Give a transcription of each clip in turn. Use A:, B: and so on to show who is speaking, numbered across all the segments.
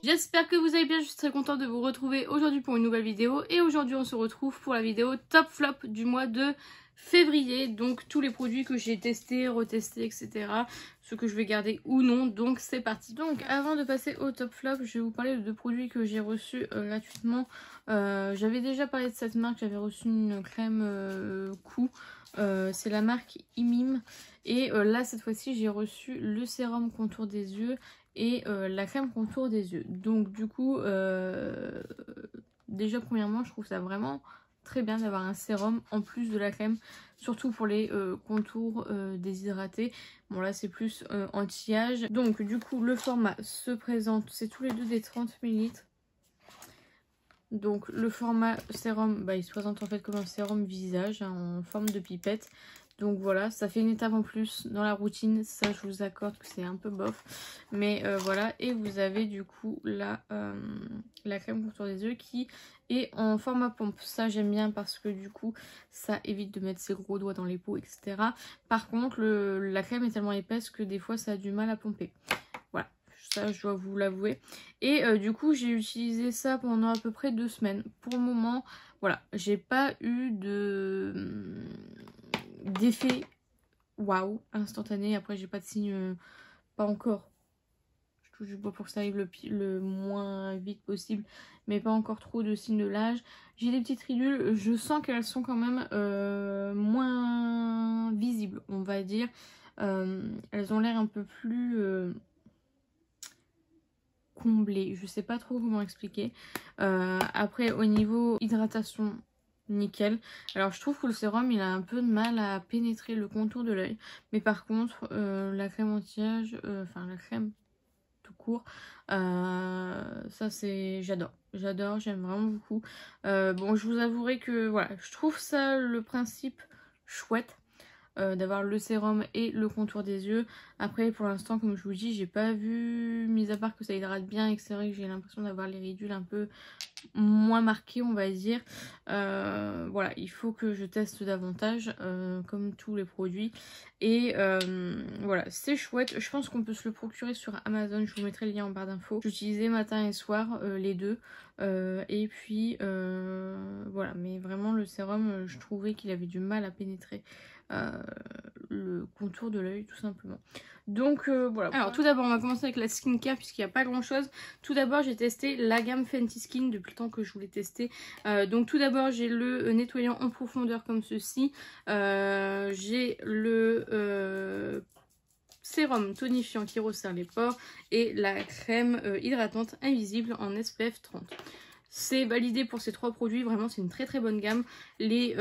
A: J'espère que vous allez bien, je suis très contente de vous retrouver aujourd'hui pour une nouvelle vidéo. Et aujourd'hui on se retrouve pour la vidéo top flop du mois de février. Donc tous les produits que j'ai testés, retestés, etc. Ce que je vais garder ou non, donc c'est parti. Donc avant de passer au top flop, je vais vous parler de deux produits que j'ai reçus gratuitement. J'avais déjà parlé de cette marque, j'avais reçu une crème cou. C'est la marque Imim. Et là cette fois-ci j'ai reçu le sérum contour des yeux et la crème contour des yeux. Donc du coup déjà premièrement je trouve ça vraiment très bien d'avoir un sérum en plus de la crème, surtout pour les contours déshydratés. Bon là c'est plus anti-âge. Donc du coup le format se présente, c'est tous les deux des 30 ml. Donc le format sérum, il se présente en fait comme un sérum visage hein, en forme de pipette. Donc voilà, ça fait une étape en plus dans la routine, ça je vous accorde que c'est un peu bof. Mais voilà, et vous avez du coup la crème contour des yeux qui est en format pompe. Ça j'aime bien parce que du coup ça évite de mettre ses gros doigts dans les peaux, etc. Par contre la crème est tellement épaisse que des fois ça a du mal à pomper. Voilà, ça je dois vous l'avouer. Et du coup j'ai utilisé ça pendant à peu près 2 semaines. Pour le moment, voilà, j'ai pas eu d'effet waouh instantané. Après j'ai pas de signe, pas encore. Je touche du bois pour que ça arrive le moins vite possible, mais pas encore trop de signes de l'âge. J'ai des petites ridules, je sens qu'elles sont quand même moins visibles, on va dire. Elles ont l'air un peu plus comblées, je sais pas trop comment expliquer. Après au niveau hydratation, nickel. Alors je trouve que le sérum il a un peu de mal à pénétrer le contour de l'œil, mais par contre la crème anti-âge, enfin la crème tout court, ça c'est j'adore, j'aime vraiment beaucoup. Bon je vous avouerai que voilà, je trouve ça le principe chouette. D'avoir le sérum et le contour des yeux. Après pour l'instant comme je vous dis j'ai pas vu, mis à part que ça hydrate bien et que c'est vrai que j'ai l'impression d'avoir les ridules un peu moins marquées on va dire. Voilà, il faut que je teste davantage comme tous les produits. Et voilà, c'est chouette. Je pense qu'on peut se le procurer sur Amazon, je vous mettrai le lien en barre d'infos. J'utilisais matin et soir les deux. Et puis voilà, mais vraiment le sérum je trouvais qu'il avait du mal à pénétrer le contour de l'œil tout simplement. Donc voilà. Alors tout d'abord on va commencer avec la skincare puisqu'il n'y a pas grand chose. Tout d'abord j'ai testé la gamme Fenty Skin depuis le temps que je voulais tester. Donc tout d'abord j'ai le nettoyant en profondeur comme ceci. J'ai le sérum tonifiant qui resserre les pores et la crème hydratante invisible en SPF 30. C'est validé pour ces trois produits, vraiment c'est une très très bonne gamme. Les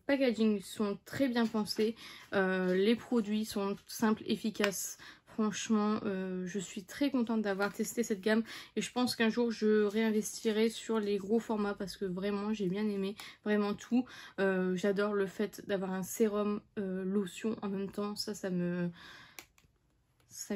A: packaging sont très bien pensés, les produits sont simples, efficaces. Franchement, je suis très contente d'avoir testé cette gamme et je pense qu'un jour je réinvestirai sur les gros formats parce que vraiment j'ai bien aimé, vraiment tout. J'adore le fait d'avoir un sérum lotion en même temps, ça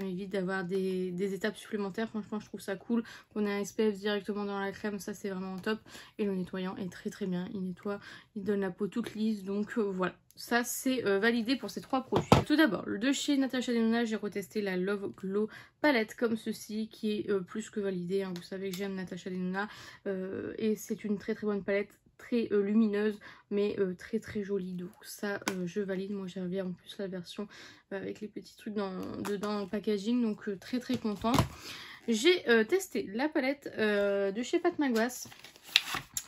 A: m'évite d'avoir des étapes supplémentaires. Franchement je trouve ça cool qu'on ait un SPF directement dans la crème, ça c'est vraiment top. Et le nettoyant est très très bien, il nettoie, il donne la peau toute lisse, donc voilà. Ça c'est validé pour ces trois produits. Tout d'abord de chez Natasha Denona j'ai retesté la Love Glow palette comme ceci qui est plus que validée hein. Vous savez que j'aime Natasha Denona et c'est une très très bonne palette, très lumineuse mais très très jolie, donc ça je valide. Moi j'avais en plus la version avec les petits trucs dedans en packaging, donc très très contente. J'ai testé la palette de chez Pat McGrath,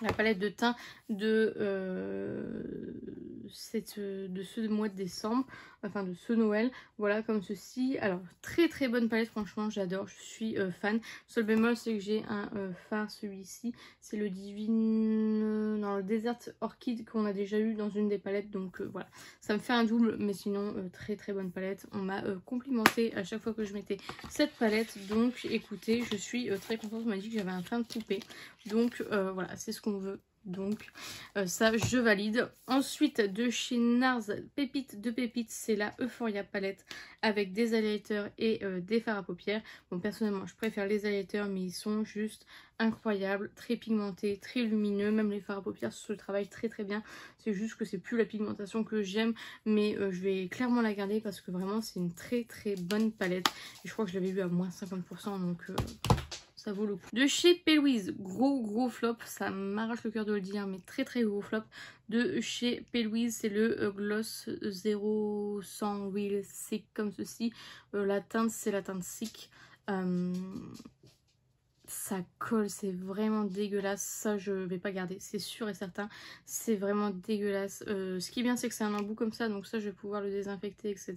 A: la palette de teint de ce mois de décembre, enfin de ce Noël, voilà comme ceci. Alors très très bonne palette, franchement j'adore, je suis fan. Seul bémol c'est que j'ai un fard, celui-ci c'est le Divine, non le Desert Orchid qu'on a déjà eu dans une des palettes, donc voilà, ça me fait un double, mais sinon très très bonne palette. On m'a complimenté à chaque fois que je mettais cette palette, donc écoutez je suis très contente. On m'a dit que j'avais un teint de poupée, donc voilà c'est ce qu'on veut donc ça je valide. Ensuite de chez NARS, pépite de pépite, c'est la Euphoria palette avec des highlighters et des fards à paupières. Bon, personnellement je préfère les highlighters, mais ils sont juste incroyables, très pigmentés, très lumineux. Même les fards à paupières se travaillent très très bien. C'est juste que c'est plus la pigmentation que j'aime, mais je vais clairement la garder parce que vraiment c'est une très très bonne palette. Et je crois que je l'avais vu à moins 50%, donc ça vaut le coup. De chez P. gros flop, ça m'arrache le cœur de le dire, mais très très gros flop. De chez P. c'est le Gloss 0100 Real Sick comme ceci. La teinte c'est la teinte Sick. Ça colle, c'est vraiment dégueulasse. Ça je vais pas garder, c'est sûr et certain. C'est vraiment dégueulasse. Ce qui est bien c'est que c'est un embout comme ça, donc ça je vais pouvoir le désinfecter, etc.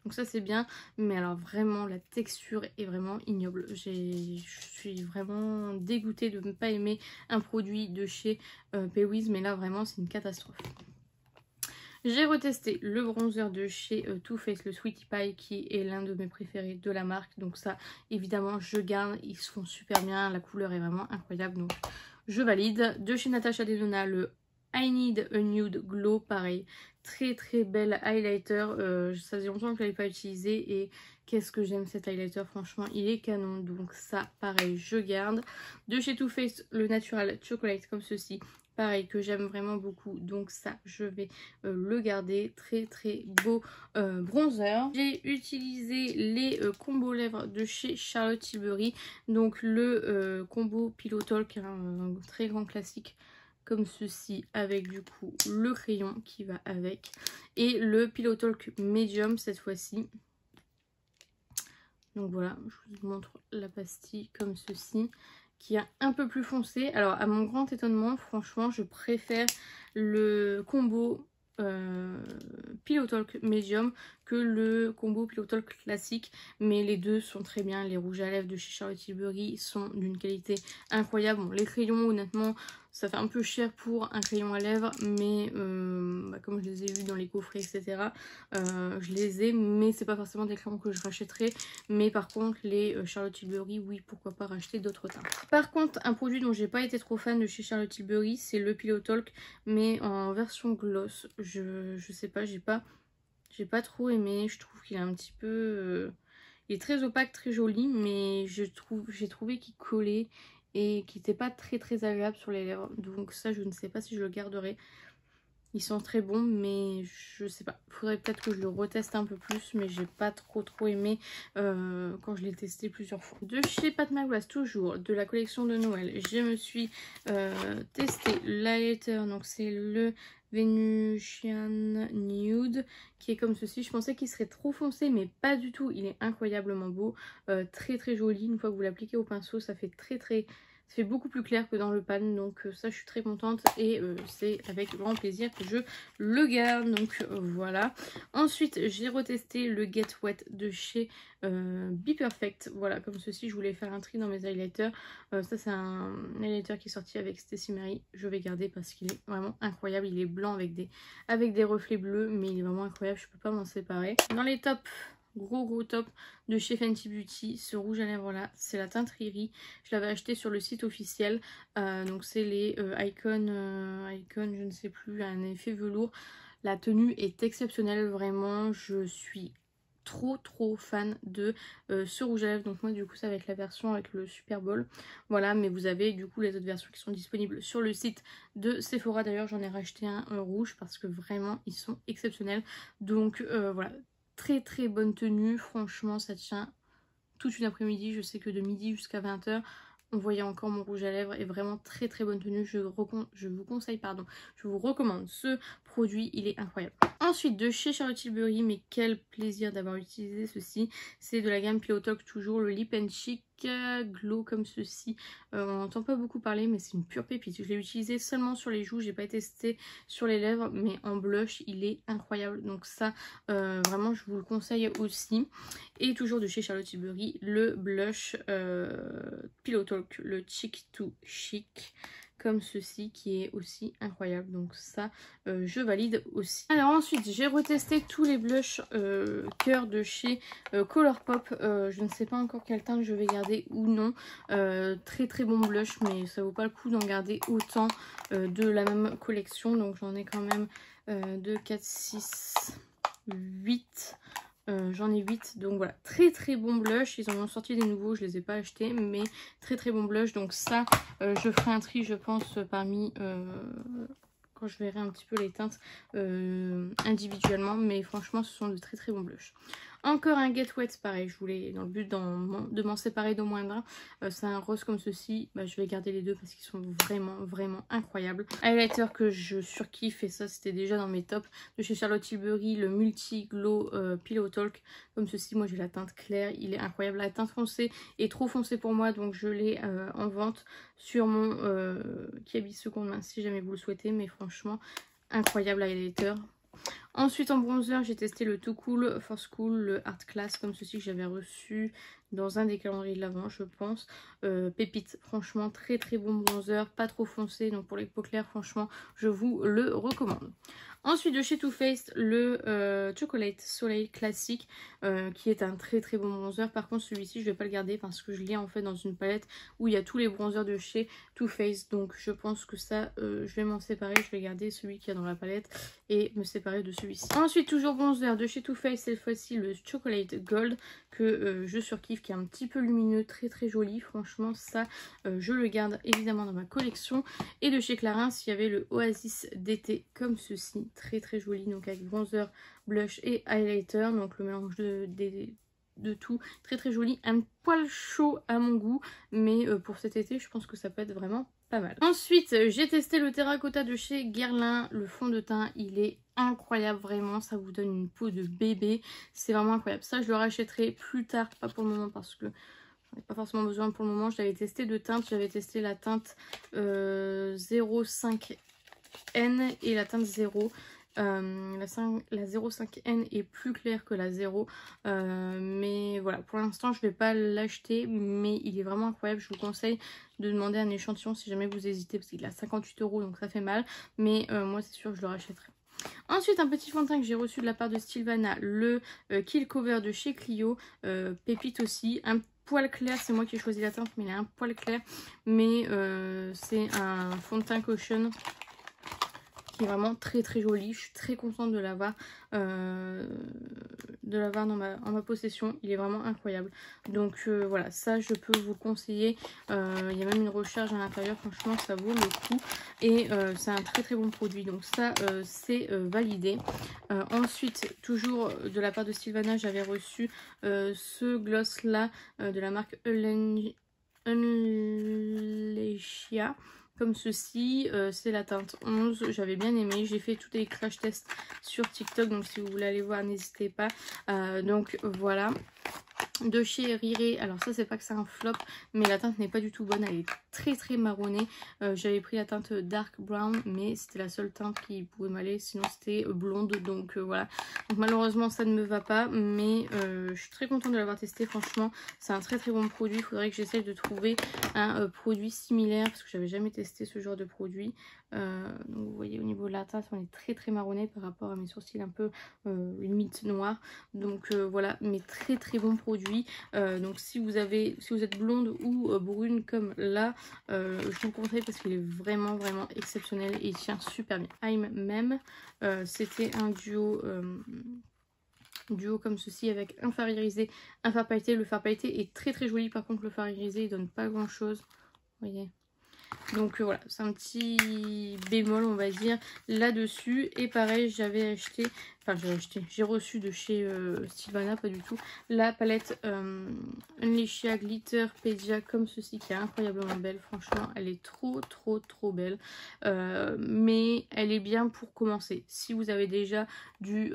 A: Donc ça c'est bien, mais alors vraiment la texture est vraiment ignoble. Je suis vraiment dégoûtée de ne pas aimer un produit de chez P. mais là vraiment c'est une catastrophe. J'ai retesté le bronzer de chez Too Faced, le Sweetie Pie, qui est l'un de mes préférés de la marque. Donc ça, évidemment, je garde. Ils se font super bien. La couleur est vraiment incroyable. Donc je valide. De chez Natasha Denona, le I Need a Nude Glow. Pareil, très très belle highlighter. Ça faisait longtemps que je ne l'avais pas utilisé. Et qu'est-ce que j'aime cet highlighter. Franchement, il est canon. Donc ça, pareil, je garde. De chez Too Faced, le Natural Chocolate comme ceci. Pareil, que j'aime vraiment beaucoup, donc ça je vais le garder. Très très beau bronzer. J'ai utilisé les combos lèvres de chez Charlotte Tilbury, donc le combo Pillow Talk, un très grand classique comme ceci, avec du coup le crayon qui va avec, et le Pillow Talk Medium cette fois-ci. Donc voilà, je vous montre la pastille comme ceci, qui est un peu plus foncé. Alors à mon grand étonnement, franchement je préfère le combo Pillow Talk Medium que le combo Pillow Talk classique, mais les deux sont très bien. Les rouges à lèvres de chez Charlotte Tilbury sont d'une qualité incroyable. Bon, les crayons honnêtement ça fait un peu cher pour un crayon à lèvres, mais comme je les ai vus dans les coffrets etc, je les ai, mais c'est pas forcément des crayons que je rachèterai. Mais par contre les Charlotte Tilbury, oui, pourquoi pas racheter d'autres teintes. Par contre un produit dont j'ai pas été trop fan de chez Charlotte Tilbury, c'est le Pillow Talk, mais en version gloss. Je sais pas, j'ai pas trop aimé. Je trouve qu'il est un petit peu il est très opaque, très joli, mais j'ai trouvé qu'il collait et qui n'était pas très très agréable sur les lèvres. Donc ça je ne sais pas si je le garderai. Il sent très bon, mais je sais pas. Il faudrait peut-être que je le reteste un peu plus, mais j'ai pas trop aimé quand je l'ai testé plusieurs fois. De chez Pat McGrath, toujours de la collection de Noël, je me suis testé l'highlighter. Donc c'est le Venusian Nude qui est comme ceci. Je pensais qu'il serait trop foncé, mais pas du tout. Il est incroyablement beau, très très joli. Une fois que vous l'appliquez au pinceau, ça fait ça fait beaucoup plus clair que dans le pan, donc ça je suis très contente et c'est avec grand plaisir que je le garde. Donc voilà. Ensuite j'ai retesté le Get Wet de chez Be Perfect. Voilà, comme ceci, je voulais faire un tri dans mes highlighters. Ça c'est un highlighter qui est sorti avec Stacy Mary. Je vais garder parce qu'il est vraiment incroyable. Il est blanc avec des reflets bleus, mais il est vraiment incroyable. Je peux pas m'en séparer. Dans les tops, gros top de chez Fenty Beauty, ce rouge à lèvres là, c'est la teinte Riri. Je l'avais acheté sur le site officiel, donc c'est les Icon, je ne sais plus, un effet velours. La tenue est exceptionnelle, vraiment, je suis trop fan de ce rouge à lèvres. Donc moi du coup ça va être la version avec le Super Bowl, voilà, mais vous avez du coup les autres versions qui sont disponibles sur le site de Sephora. D'ailleurs j'en ai racheté un rouge parce que vraiment ils sont exceptionnels. Donc voilà, très bonne tenue, franchement ça tient toute une après-midi. Je sais que de midi jusqu'à 20 h on voyait encore mon rouge à lèvres, et vraiment très bonne tenue. Je vous recommande ce produit, il est incroyable. Ensuite de chez Charlotte Tilbury, mais quel plaisir d'avoir utilisé ceci, c'est de la gamme Pillow Talk, toujours le Lip and Cheek Glow comme ceci. On n'entend pas beaucoup parler, mais c'est une pure pépite. Je l'ai utilisé seulement sur les joues, j'ai pas testé sur les lèvres, mais en blush il est incroyable. Donc ça vraiment je vous le conseille aussi. Et toujours de chez Charlotte Tilbury, le blush Pillow Talk, le Chic to Chic. comme ceci qui est aussi incroyable. Donc ça je valide aussi. Alors ensuite j'ai retesté tous les blushs cœur de chez Colourpop. Je ne sais pas encore quel teint je vais garder ou non. Très très bon blush, mais ça vaut pas le coup d'en garder autant de la même collection. Donc j'en ai quand même 2, 4, 6, 8. J'en ai 8, donc voilà, très très bon blush. Ils en ont sorti des nouveaux, je les ai pas achetés, mais très très bon blush. Donc ça je ferai un tri je pense parmi quand je verrai un petit peu les teintes individuellement, mais franchement ce sont de très très bons blushs. Encore un Get Wet, pareil, je voulais, dans le but de m'en séparer d'au moins d'un. C'est un rose comme ceci, je vais garder les deux parce qu'ils sont vraiment vraiment incroyables. Highlighter que je surkiffe, et ça c'était déjà dans mes tops, de chez Charlotte Tilbury, le Multi Glow Pillow Talk, comme ceci. Moi j'ai la teinte claire, il est incroyable. La teinte foncée est trop foncée pour moi, donc je l'ai en vente sur mon Kiabi seconde main si jamais vous le souhaitez, mais franchement incroyable highlighter. Ensuite en bronzer j'ai testé le Too Cool Force Cool, le Art Class comme ceci que j'avais reçu dans un des calendriers de l'Avent je pense. Pépite, franchement très très bon bronzer, pas trop foncé, donc pour les peaux claires franchement je vous le recommande. Ensuite de chez Too Faced le Chocolate Soleil classique qui est un très très bon bronzer. Par contre celui-ci je vais pas le garder parce que je l'ai en fait dans une palette où il y a tous les bronzers de chez Too Faced. Donc je pense que ça je vais m'en séparer, je vais garder celui qui est dans la palette et me séparer de celui-ci. Ensuite toujours bronzer de chez Too Faced, cette fois-ci le Chocolate Gold que je surkiffe, qui est un petit peu lumineux, très très joli. Franchement ça je le garde évidemment dans ma collection. Et de chez Clarins il y avait le Oasis d'été comme ceci, très très joli, donc avec bronzer, blush et highlighter, donc le mélange de tout, très très joli, un poil chaud à mon goût, mais pour cet été je pense que ça peut être vraiment pas mal. Ensuite j'ai testé le Terracotta de chez Guerlain, le fond de teint il est incroyable, vraiment ça vous donne une peau de bébé, c'est vraiment incroyable. Ça je le rachèterai plus tard, pas pour le moment parce que j'en ai pas forcément besoin pour le moment. Je l'avais testé de teinte, j'avais testé la teinte 05N et la teinte 0. La 05N est plus claire que la 0, mais voilà, pour l'instant je vais pas l'acheter, mais il est vraiment incroyable. Je vous conseille de demander un échantillon si jamais vous hésitez, parce qu'il est à 58 € donc ça fait mal, mais moi c'est sûr que je le rachèterai. Ensuite un petit fond de teint que j'ai reçu de la part de Sylvana, le Kill Cover de chez Clio, pépite aussi, un poil clair, c'est moi qui ai choisi la teinte mais il est un poil clair, mais c'est un fond de teint caution qui est vraiment très très joli. Je suis très contente de l'avoir dans ma possession. Il est vraiment incroyable. Donc voilà, ça je peux vous conseiller. Il y a même une recharge à l'intérieur, franchement ça vaut le coup. Et c'est un très très bon produit. Donc ça c'est validé. Ensuite, toujours de la part de Sylvana, j'avais reçu ce gloss là de la marque Unleashia. Comme ceci, c'est la teinte 11, j'avais bien aimé, j'ai fait tous les crash tests sur TikTok, donc si vous voulez aller voir n'hésitez pas. Donc voilà, de chez Rire, alors ça c'est pas que c'est un flop, mais la teinte n'est pas du tout bonne, elle est très très marronnée. J'avais pris la teinte Dark Brown, mais c'était la seule teinte qui pouvait m'aller, sinon c'était blonde, donc voilà. Donc malheureusement ça ne me va pas, mais je suis très contente de l'avoir testé, franchement c'est un très très bon produit. Il faudrait que j'essaye de trouver un produit similaire, parce que j'avais jamais testé ce genre de produit. Donc vous voyez au niveau de la teinte on est très très marronné par rapport à mes sourcils un peu limite noirs, donc voilà, mais très très bon produit. Donc si vous êtes blonde ou brune comme là, je vous le conseille parce qu'il est vraiment vraiment exceptionnel et il tient super bien. I'm même c'était un duo comme ceci avec un fard irisé, un fard pailleté. Le fard pailleté est très très joli, par contre le fard irisé il donne pas grand chose, vous voyez. Donc voilà, c'est un petit bémol on va dire là-dessus. Et pareil j'ai reçu de chez Sylvana, pas du tout, la palette Unleashia Glitter Pedia comme ceci, qui est incroyablement belle. Franchement elle est trop belle, mais elle est bien pour commencer. Si vous avez déjà du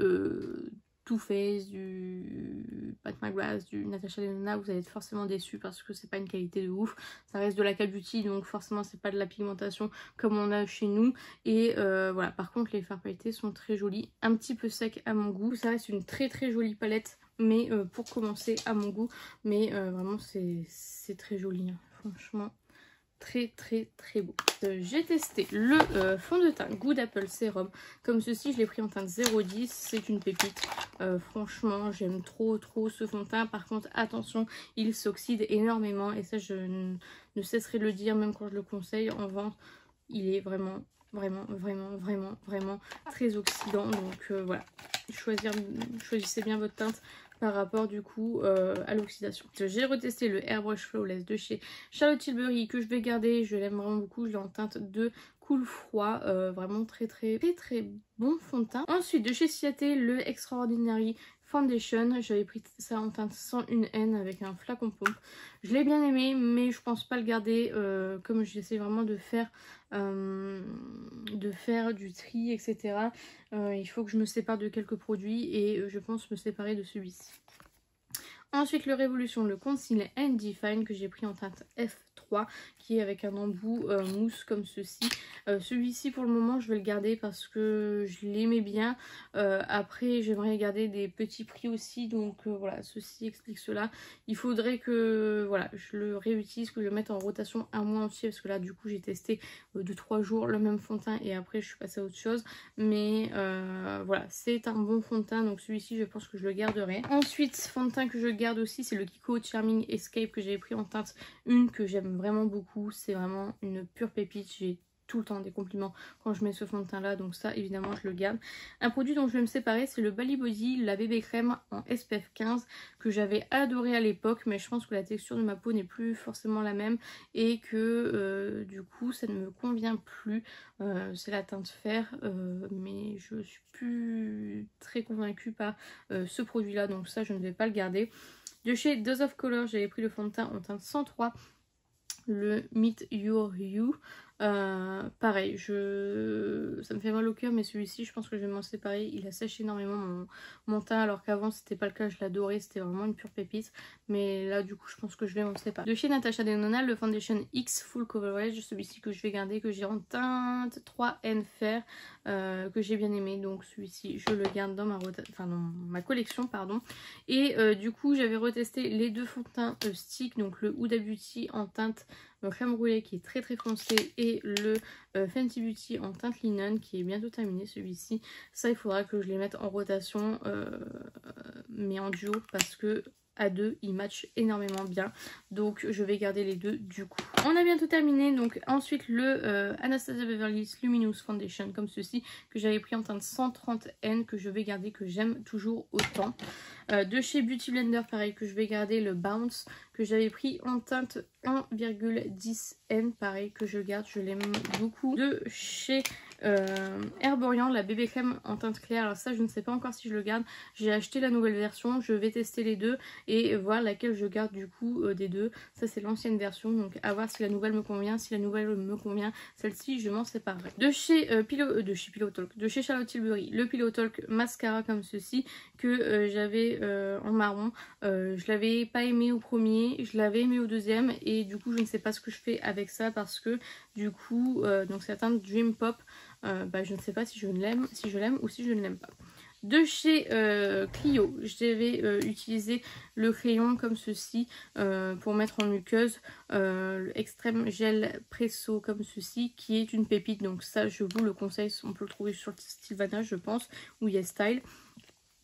A: Too Faced, du Pat McGrath, du Natasha Denona, vous allez être forcément déçus parce que c'est pas une qualité de ouf. Ça reste de la K-Beauty, donc forcément c'est pas de la pigmentation comme on a chez nous. Et voilà, par contre les fards pailletés sont très jolis, un petit peu secs à mon goût. Ça reste une très très jolie palette, mais pour commencer à mon goût. Mais vraiment c'est très joli, hein. Franchement très beau. J'ai testé le fond de teint Good Apple Sérum comme ceci, je l'ai pris en teinte 010, c'est une pépite. Franchement j'aime trop ce fond de teint. Par contre attention, il s'oxyde énormément et ça je ne cesserai de le dire même quand je le conseille en vente. Il est vraiment très oxydant, donc voilà, choisissez bien votre teinte par rapport du coup à l'oxydation. J'ai retesté le Airbrush Flawless de chez Charlotte Tilbury que je vais garder, je l'aime vraiment beaucoup, je l'ai en teinte de cool froid, vraiment très bon fond de teint. Ensuite de chez Ciaté, le Extraordinary Foundation, j'avais pris ça en teinte 101N avec un flacon pompe. Je l'ai bien aimé mais je pense pas le garder comme j'essaie vraiment de faire du tri, etc. Il faut que je me sépare de quelques produits et je pense me séparer de celui-ci. Ensuite le Révolution, le Conceal and Define que j'ai pris en teinte F3 qui est avec un embout mousse comme ceci. Celui-ci pour le moment je vais le garder parce que je l'aimais bien. Après j'aimerais garder des petits prix aussi, donc voilà, ceci explique cela. Il faudrait que voilà, je le réutilise, que je le mette en rotation un mois entier parce que là du coup j'ai testé 2-3 jours le même fond de teint et après je suis passée à autre chose. Mais voilà, c'est un bon fond de teint, donc celui-ci je pense que je le garderai. Ensuite fond de teint que je garde aussi, c'est le Kiko Charming Escape que j'avais pris en teinte 1 que j'aime vraiment beaucoup. C'est vraiment une pure pépite, j'ai tout le temps des compliments quand je mets ce fond de teint là, donc ça évidemment je le garde. Un produit dont je vais me séparer, c'est le Bali Body, la bébé crème en SPF 15 que j'avais adoré à l'époque, mais je pense que la texture de ma peau n'est plus forcément la même et que du coup ça ne me convient plus. C'est la teinte fer, mais je suis plus très convaincue par ce produit là, donc ça je ne vais pas le garder. De chez Dose of Color, j'avais pris le fond de teint en teinte 103, le Meet Your You. Pareil, ça me fait mal au cœur, mais celui-ci je pense que je vais m'en séparer. Il assèche énormément mon teint, alors qu'avant c'était pas le cas, je l'adorais, c'était vraiment une pure pépite. Mais là du coup je pense que je vais m'en séparer. De chez Natasha Denona, le Foundation X Full Coverage, celui-ci que je vais garder, que j'ai en teinte 3N Fer, que j'ai bien aimé. Donc celui-ci je le garde dans ma collection, pardon. Et du coup j'avais retesté les deux fonds de teint stick, donc le Huda Beauty en teinte crème brûlée qui est très foncé et le Fenty Beauty en teinte linen qui est bientôt terminé celui-ci. Ça il faudra que je les mette en rotation mais en duo parce que à deux ils matchent énormément bien, donc je vais garder les deux du coup. On a bientôt terminé, donc ensuite le Anastasia Beverly Hills Luminous Foundation comme ceci que j'avais pris en teinte 130N que je vais garder, que j'aime toujours autant. De chez Beauty Blender pareil que je vais garder le Bounce que j'avais pris en teinte 1,10N pareil que je garde, je l'aime beaucoup. De chez Herborian, la bébé crème en teinte claire, alors ça je ne sais pas encore si je le garde, j'ai acheté la nouvelle version, je vais tester les deux et voir laquelle je garde du coup des deux. Ça c'est l'ancienne version, donc à voir si la nouvelle me convient. Si la nouvelle me convient, celle-ci je m'en séparerai. De chez Charlotte Tilbury, le Pillow Talk mascara comme ceci que j'avais en marron. Je l'avais pas aimé au premier, je l'avais aimé au deuxième et du coup je ne sais pas ce que je fais avec ça parce que du coup donc c'est la teinte Dream Pop. Je ne sais pas si je l'aime ou si je ne l'aime pas. De chez Clio, j'avais utilisé le crayon comme ceci pour mettre en muqueuse, le Extreme Gel Presso comme ceci qui est une pépite, donc ça je vous le conseille, on peut le trouver sur Sylvana je pense ou Yes Style.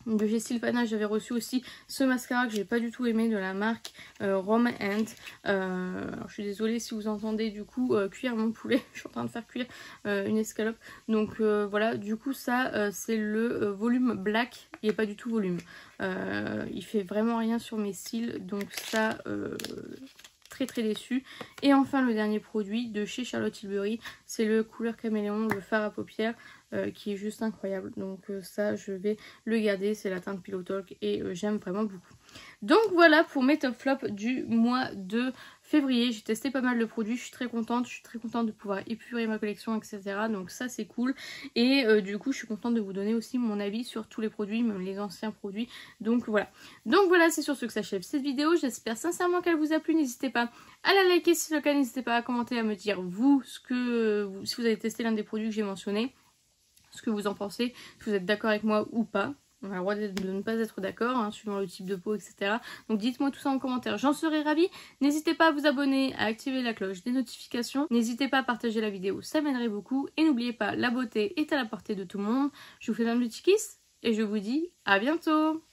A: De chez Sylvana j'avais reçu aussi ce mascara que j'ai pas du tout aimé de la marque Rome and alors je suis désolée si vous entendez du coup cuire mon poulet, je suis en train de faire cuire une escalope, donc voilà, du coup ça c'est le volume black, il n'est pas du tout volume, il fait vraiment rien sur mes cils, donc ça très déçu. Et enfin le dernier produit de chez Charlotte Tilbury, c'est le Couleur Caméléon, le fard à paupières qui est juste incroyable, donc ça je vais le garder, c'est la teinte Pillow Talk et j'aime vraiment beaucoup. Donc voilà pour mes top flops du mois de février. J'ai testé pas mal de produits, je suis très contente de pouvoir épurer ma collection, etc. Donc ça c'est cool. Et du coup je suis contente de vous donner aussi mon avis sur tous les produits, même les anciens produits. Donc voilà, c'est sur ce que s'achève cette vidéo. J'espère sincèrement qu'elle vous a plu. N'hésitez pas à la liker si c'est le cas, n'hésitez pas à commenter, à me dire vous si vous avez testé l'un des produits que j'ai mentionné, ce que vous en pensez, si vous êtes d'accord avec moi ou pas. On a le droit de ne pas être d'accord, hein, suivant le type de peau, etc. Donc dites-moi tout ça en commentaire, j'en serai ravie. N'hésitez pas à vous abonner, à activer la cloche des notifications. N'hésitez pas à partager la vidéo, ça m'aiderait beaucoup. Et n'oubliez pas, la beauté est à la portée de tout le monde. Je vous fais un petit kiss et je vous dis à bientôt.